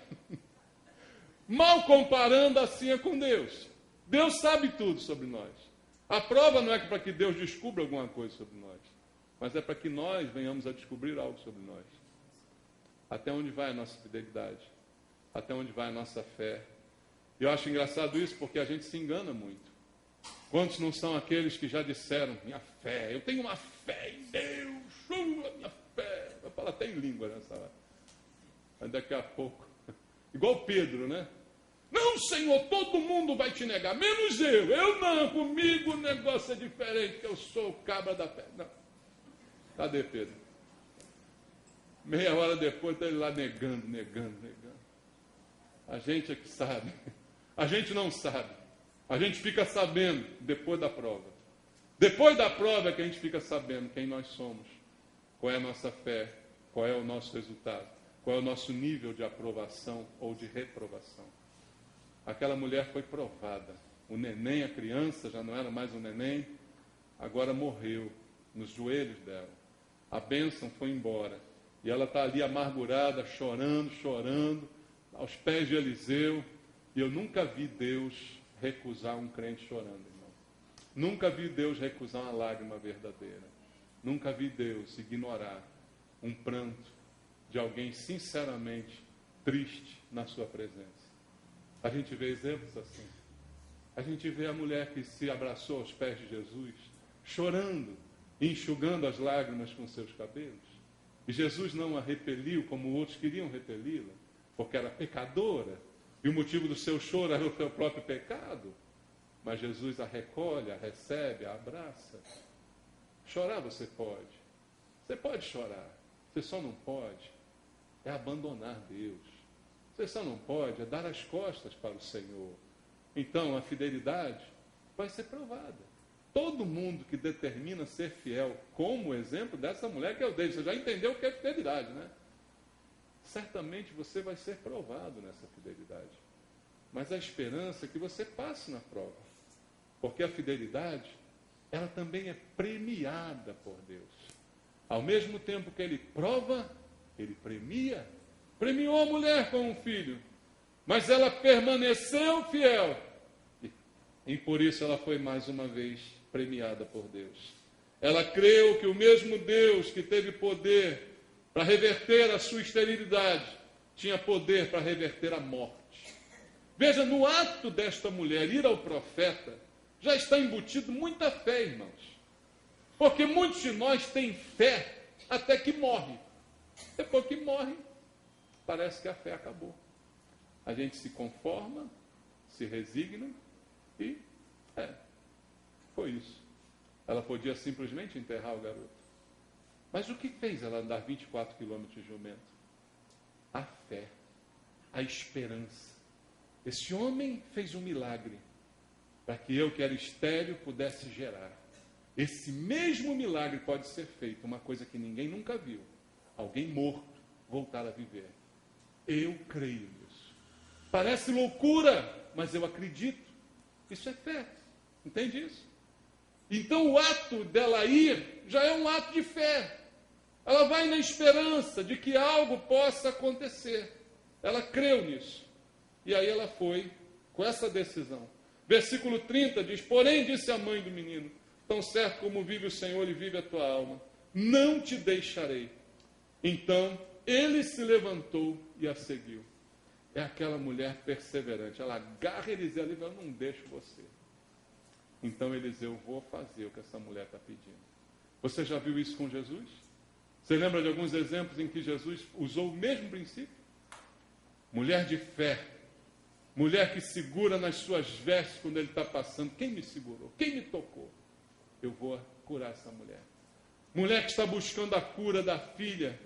Mal comparando, assim é com Deus. Deus sabe tudo sobre nós. A prova não é para que Deus descubra alguma coisa sobre nós, mas é para que nós venhamos a descobrir algo sobre nós. Até onde vai a nossa fidelidade? Até onde vai a nossa fé? E eu acho engraçado isso porque a gente se engana muito. Quantos não são aqueles que já disseram, minha fé, eu tenho uma fé em Deus, minha fé. Eu falo até em língua nessa hora. Mas daqui a pouco, igual Pedro, né? Não, Senhor, todo mundo vai te negar, menos eu. Eu não, comigo o negócio é diferente, que eu sou o cabra da fé. Não. Cadê Pedro? Meia hora depois, está ele lá negando. A gente é que sabe. A gente não sabe. A gente fica sabendo depois da prova. Depois da prova é que a gente fica sabendo quem nós somos, qual é a nossa fé, qual é o nosso resultado, qual é o nosso nível de aprovação ou de reprovação. Aquela mulher foi provada. O neném, a criança, já não era mais um neném, agora morreu nos joelhos dela. A bênção foi embora. E ela está ali amargurada, chorando, aos pés de Eliseu. E eu nunca vi Deus recusar um crente chorando, irmão. Nunca vi Deus recusar uma lágrima verdadeira. Nunca vi Deus ignorar um pranto de alguém sinceramente triste na sua presença. A gente vê exemplos assim. A gente vê a mulher que se abraçou aos pés de Jesus, chorando, enxugando as lágrimas com seus cabelos. E Jesus não a repeliu como outros queriam repeli-la, porque era pecadora, e o motivo do seu choro era o seu próprio pecado. Mas Jesus a recolhe, a recebe, a abraça. Chorar você pode. Você pode chorar. Você só não pode é abandonar Deus. Você só não pode é dar as costas para o Senhor. Então, a fidelidade vai ser provada. Todo mundo que determina ser fiel, como o exemplo dessa mulher que eu dei, você já entendeu o que é fidelidade, né? Certamente você vai ser provado nessa fidelidade. Mas a esperança é que você passe na prova. Porque a fidelidade, ela também é premiada por Deus. Ao mesmo tempo que Ele prova, Ele premia. Premiou a mulher com um filho, mas ela permaneceu fiel. E por isso ela foi mais uma vez premiada por Deus. Ela creu que o mesmo Deus que teve poder para reverter a sua esterilidade, tinha poder para reverter a morte. Veja, no ato desta mulher ir ao profeta, já está embutido muita fé, irmãos. Porque muitos de nós têm fé até que morre. Depois que morre, parece que a fé acabou. A gente se conforma, se resigna e foi isso. Ela podia simplesmente enterrar o garoto. Mas o que fez ela andar 24 quilômetros de jumento? A fé, a esperança. Esse homem fez um milagre para que eu, que era estéril, pudesse gerar. esse mesmo milagre pode ser feito, uma coisa que ninguém nunca viu. Alguém morto voltar a viver. Eu creio nisso. Parece loucura, mas eu acredito. Isso é fé. Entende isso? Então o ato dela ir já é um ato de fé. Ela vai na esperança de que algo possa acontecer. Ela creu nisso. E aí ela foi com essa decisão. Versículo 30 diz: porém disse a mãe do menino: tão certo como vive o Senhor e vive a tua alma, não te deixarei. Então ele se levantou e a seguiu. É aquela mulher perseverante. Ela agarra Eliseu e fala: eu não deixo você. Então Eliseu: vou fazer o que essa mulher está pedindo. Você já viu isso com Jesus? Você lembra de alguns exemplos em que Jesus usou o mesmo princípio? Mulher de fé. Mulher que segura nas suas vestes quando ele está passando. Quem me segurou? Quem me tocou? Eu vou curar essa mulher. Mulher que está buscando a cura da filha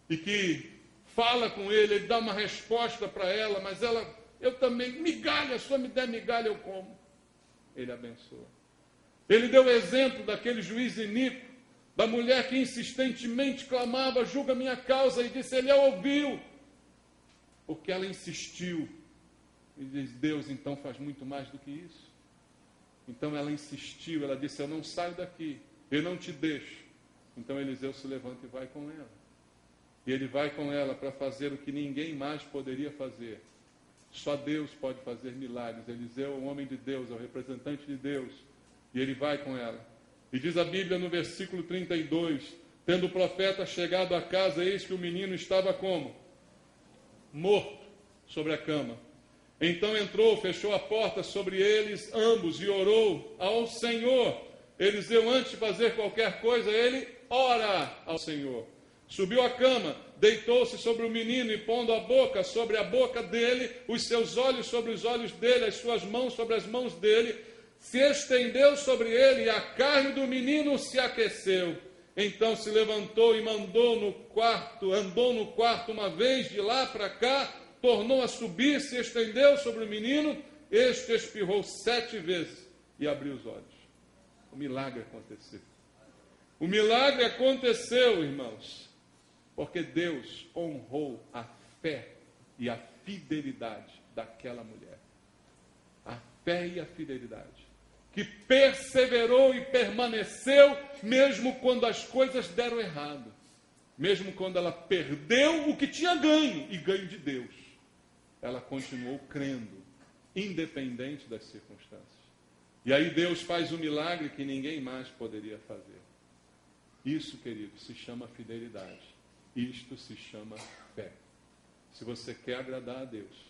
e que fala com ele, ele dá uma resposta para ela, mas ela: eu também, migalha, só me der migalha, eu como. Ele abençoa. Ele deu o exemplo daquele juiz iníquo, da mulher que insistentemente clamava: julga minha causa, e disse: ele a ouviu, porque ela insistiu. E diz: Deus então faz muito mais do que isso. Então ela insistiu, ela disse: eu não saio daqui, eu não te deixo. Então Eliseu se levanta e vai com ela. E ele vai com ela para fazer o que ninguém mais poderia fazer. Só Deus pode fazer milagres. Eliseu é o homem de Deus, é o representante de Deus. E ele vai com ela. E diz a Bíblia no versículo 32, tendo o profeta chegado à casa, eis que o menino estava como? Morto sobre a cama. Então entrou, fechou a porta sobre eles ambos e orou ao Senhor. Eliseu, antes de fazer qualquer coisa, ele ora ao Senhor. Subiu à cama, deitou-se sobre o menino e pondo a boca sobre a boca dele, os seus olhos sobre os olhos dele, as suas mãos sobre as mãos dele, se estendeu sobre ele e a carne do menino se aqueceu. Então se levantou e andou no quarto uma vez de lá para cá, tornou a subir, se estendeu sobre o menino, este espirrou 7 vezes e abriu os olhos. O milagre aconteceu. O milagre aconteceu, irmãos, porque Deus honrou a fé e a fidelidade daquela mulher. A fé e a fidelidade, que perseverou e permaneceu, mesmo quando as coisas deram errado. Mesmo quando ela perdeu o que tinha ganho, e ganho de Deus. Ela continuou crendo, independente das circunstâncias. E aí Deus faz um milagre que ninguém mais poderia fazer. Isso, querido, se chama fidelidade. Isto se chama fé. Se você quer agradar a Deus,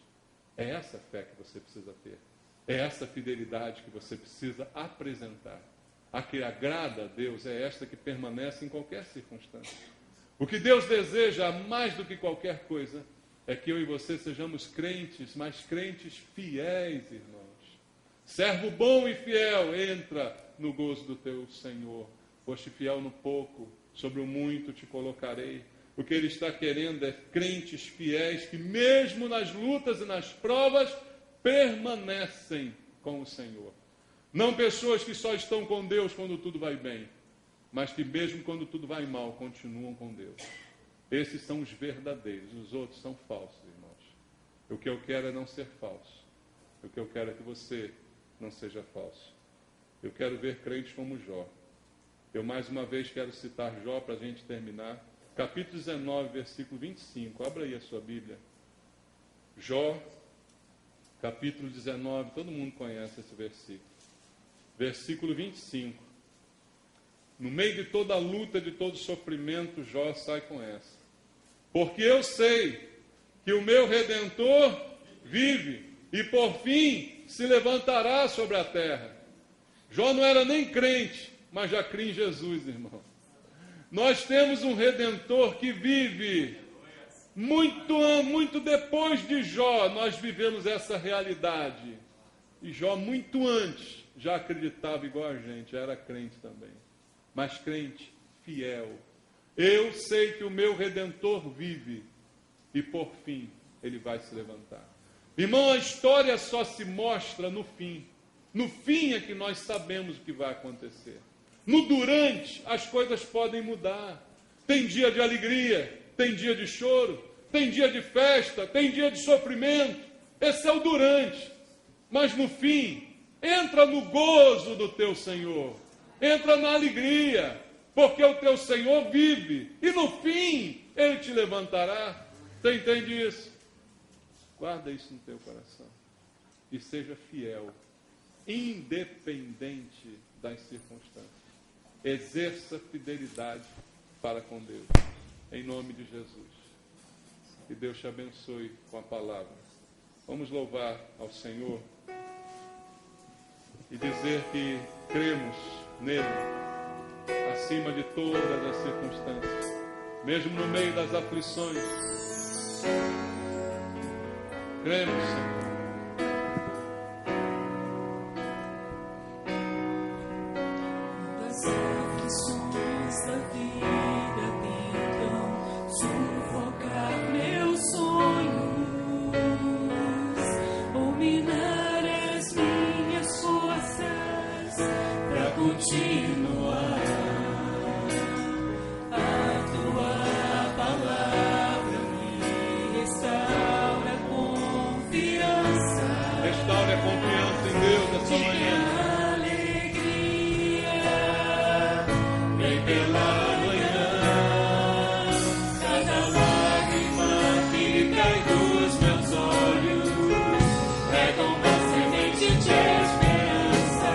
é essa fé que você precisa ter. É essa fidelidade que você precisa apresentar. A que agrada a Deus é esta que permanece em qualquer circunstância. O que Deus deseja, mais do que qualquer coisa, é que eu e você sejamos crentes, mas crentes fiéis, irmãos. Servo bom e fiel, entra no gozo do teu Senhor. Foste fiel no pouco, sobre o muito te colocarei. O que Ele está querendo é crentes fiéis que mesmo nas lutas e nas provas permanecem com o Senhor. Não pessoas que só estão com Deus quando tudo vai bem, mas que mesmo quando tudo vai mal, continuam com Deus. Esses são os verdadeiros, os outros são falsos, irmãos. O que eu quero é não ser falso. O que eu quero é que você não seja falso. Eu quero ver crentes como Jó. Eu mais uma vez quero citar Jó para a gente terminar. Capítulo 19, versículo 25. Abra aí a sua Bíblia. Jó, capítulo 19. Todo mundo conhece esse versículo. Versículo 25. No meio de toda a luta, de todo sofrimento, Jó sai com essa. Porque eu sei que o meu Redentor vive e por fim se levantará sobre a terra. Jó não era nem crente, mas já crê em Jesus, irmão. Nós temos um Redentor que vive. Muito depois de Jó, nós vivemos essa realidade. E Jó, muito antes, já acreditava igual a gente, era crente também. Mas crente fiel. Eu sei que o meu Redentor vive e por fim ele vai se levantar. Irmão, a história só se mostra no fim. No fim é que nós sabemos o que vai acontecer. No durante, as coisas podem mudar. Tem dia de alegria, tem dia de choro, tem dia de festa, tem dia de sofrimento. Esse é o durante. Mas no fim, entra no gozo do teu Senhor. Entra na alegria, porque o teu Senhor vive. E no fim, Ele te levantará. Você entende isso? Guarda isso no teu coração. E seja fiel, independente das circunstâncias. Exerça fidelidade para com Deus. Em nome de Jesus. Que Deus te abençoe com a palavra. Vamos louvar ao Senhor e dizer que cremos nele acima de todas as circunstâncias, mesmo no meio das aflições. Cremos, Senhor. Das aflições da vida tentam sufocar meus sonhos ou minar as minhas forças para continuar. A tua palavra me restaura a confiança. Restaure a confiança em Deus essa manhã. Pela manhã, cada lágrima que cai dos meus olhos é como uma semente de esperança,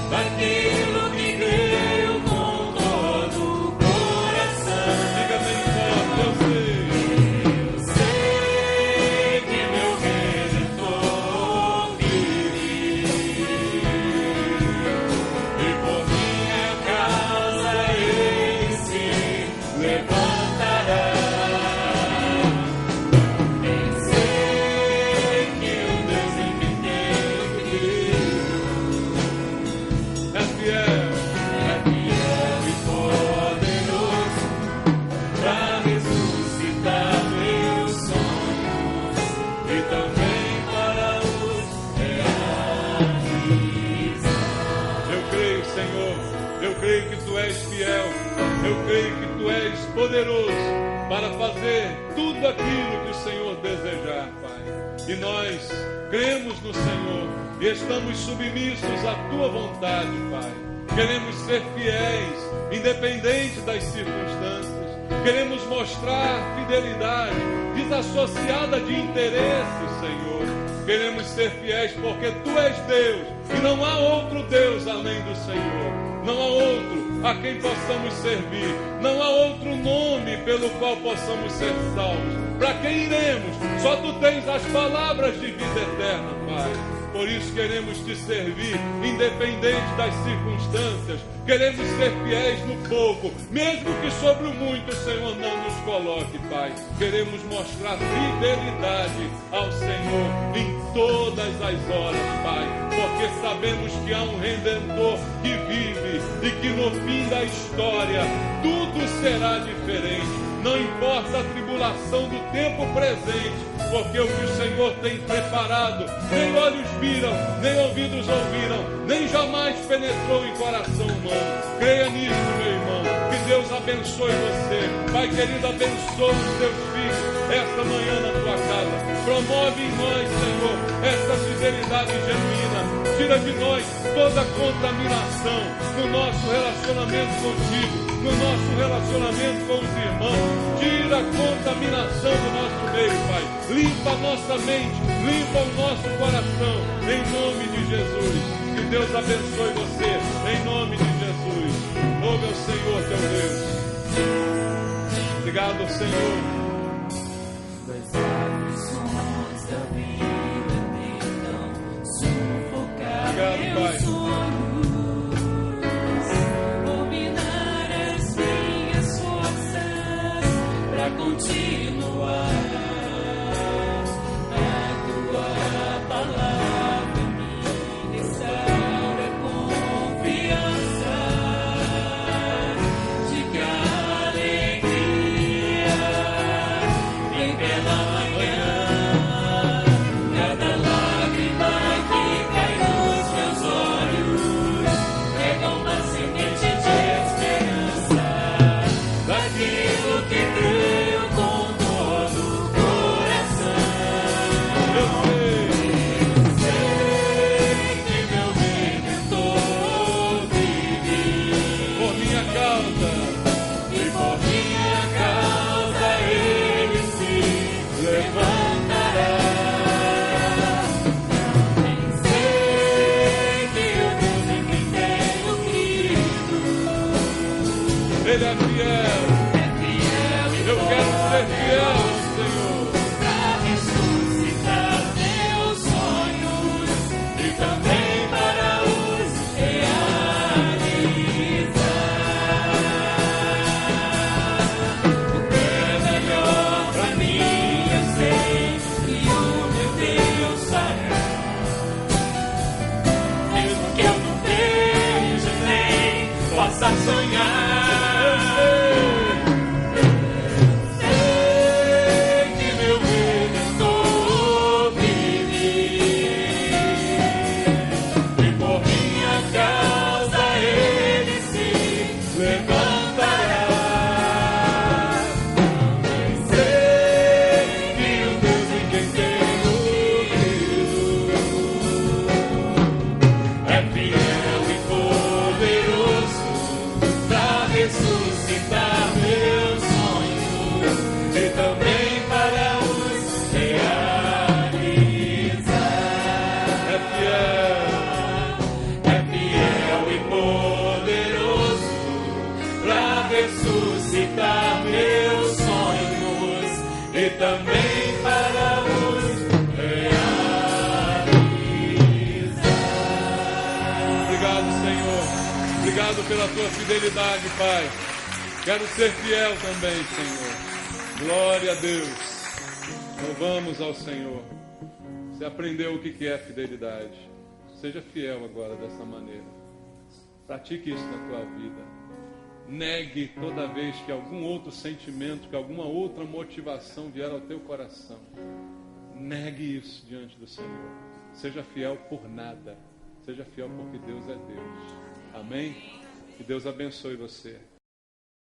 daquilo que creio com todo o coração. Diga bem forte, Eu sei que meu Redentor vive, e por minha causa Ele se levantará. Eu sei que o Deus em quem tenho crido é fiel. é fiel e poderoso para ressuscitar meus sonhos e também para os realizar. Eu creio, Senhor, eu creio que Tu és fiel, eu creio que Tu és poderoso para fazer tudo aquilo que o Senhor desejar, Pai. E nós cremos no Senhor e estamos submissos à Tua vontade, Pai. Queremos ser fiéis, independente das circunstâncias. Queremos mostrar fidelidade, desassociada de interesses, Senhor. Queremos ser fiéis porque Tu és Deus e não há outro Deus além do Senhor. Não há outro a quem possamos servir. Não há outro nome pelo qual possamos ser salvos. Para quem iremos? Só Tu tens as palavras de vida eterna, Pai. Por isso queremos Te servir, independente das circunstâncias. Queremos ser fiéis no pouco, mesmo que sobre o muito o Senhor não nos coloque, Pai. Queremos mostrar fidelidade ao Senhor em todas as horas, Pai. Porque sabemos que há um Redentor que vive e que no fim da história tudo será diferente. Não importa a tribulação do tempo presente, porque o que o Senhor tem preparado, nem olhos viram, nem ouvidos ouviram, nem jamais penetrou em coração humano. Creia nisso, meu irmão. Que Deus abençoe você. Pai querido, abençoe os teus filhos esta manhã na tua casa. Promove em nós, Senhor, essa fidelidade genuína. Tira de nós toda contaminação no nosso relacionamento contigo, no nosso relacionamento com os irmãos. Tira a contaminação do nosso meio, Pai. Limpa a nossa mente, limpa o nosso coração, em nome de Jesus. Que Deus abençoe você, em nome de Jesus. Louve ao Senhor teu Deus. Obrigado, Senhor. Das aflições da vida tentam sufocar Obrigado, meus Pai. sonhos, dominar as minhas forças para continuar. A tua palavra me restaura a confiança de que a alegria Ele é fiel. Eu quero ser fiel ao Senhor. Pra ressuscitar meus sonhos e também para os realizar. O que é melhor pra mim, eu sei que o meu Deus fará. Mesmo que eu não veja nem possa sonhar. Ressuscitar meus sonhos e também para os realizar. É fiel e poderoso para ressuscitar meus sonhos e também para os realizar. Obrigado, Senhor. Obrigado pela tua fidelidade, Pai. Quero ser fiel também, Senhor. Glória a Deus. Louvamos ao Senhor. Você aprendeu o que é fidelidade. Seja fiel agora dessa maneira. Pratique isso na tua vida. Negue toda vez que algum outro sentimento, que alguma outra motivação vier ao teu coração. Negue isso diante do Senhor. Seja fiel por nada. Seja fiel porque Deus é Deus. Amém? Que Deus abençoe você.